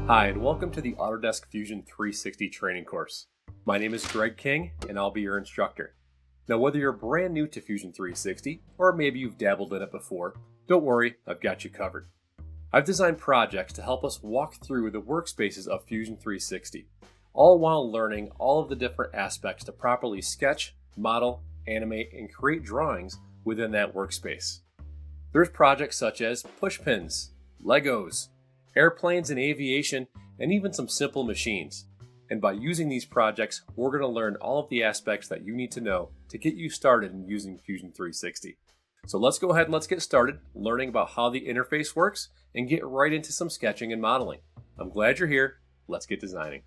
Hi, and welcome to the Autodesk Fusion 360 training course. My name is Greg King, and I'll be your instructor. Now, whether you're brand new to Fusion 360, or maybe you've dabbled in it before, don't worry, I've got you covered. I've designed projects to help us walk through the workspaces of Fusion 360, all while learning all of the different aspects to properly sketch, model, animate, and create drawings within that workspace. There's projects such as pushpins, Legos, airplanes and aviation, and even some simple machines. And by using these projects, we're going to learn all of the aspects that you need to know to get you started in using Fusion 360. So let's go ahead and let's get started learning about how the interface works and get right into some sketching and modeling. I'm glad you're here. Let's get designing.